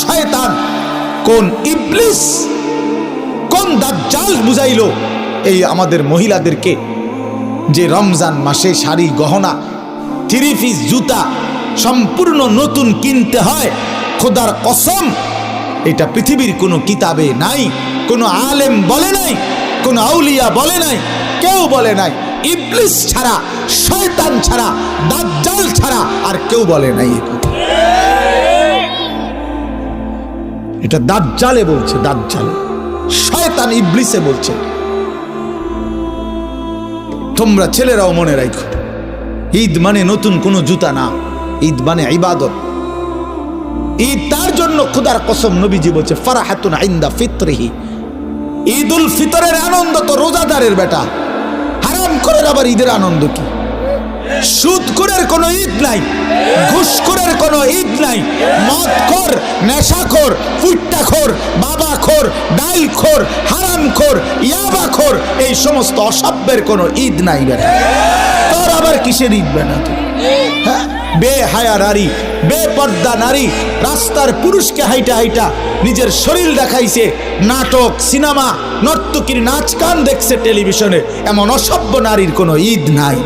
শয়তান, কোন ইবলিস, কোন দাজ্জাল বুঝাইলো এই আমাদের মহিলাদেরকে যে রমজান মাসে শাড়ি গহনা 3 পিস জুতা সম্পূর্ণ নতুন কিনতে হয়? খোদার কসম, এটা পৃথিবীর কোনো কিতাবে নাই, কোনো আলেম বলে নাই, কোনো আউলিয়া বলে নাই, কেউ বলে নাই। ইবলিস ছাড়া, শয়তান ছাড়া, দাজ্জাল ছাড়া আর কেউ বলে নাই। এটা দাজ্জালে বলছে, দাজ্জাল, শয়তান ইবলিসে বলছে। তোমরা ছেলেরাও মনে রাখো, ঈদ মানে নতুন কোনো জুতা না, ঈদ মানে ইবাদত। ঈদ তার জন্য খোদার কসম নবীজি বলছে ফারাহাতুন ইনদা ফিতরিহি, ঈদুল ফিতরের আনন্দ তো রোজাদারের বেটা, হারাম করে আবার ঈদের আনন্দ কি? সুদখোরের কোনো ঈদ নাই, ঘুষখোরের কোনো ঈদ নাই, মদখোর, নেশাখোর, ফুট্টাখোর, বাবাখোর, ডাইলখোর, হারামখোর, ইয়াবাখোর, এই সমস্ত অসভ্যের কোনো ঈদ নাই বেটা। তোর আবার কিসের ঈদ বেটা? হ্যাঁ, বেহায়া নারী, বেপর্দা নারী রাস্তার পুরুষকে হাইটা হাইটা নিজের শরীর দেখাইছে, নাটক, সিনেমা, নর্তকীর নাচ গান দেখছে টেলিভিশনে, এমন অসভ্য নারীর কোনো ঈদ নাই।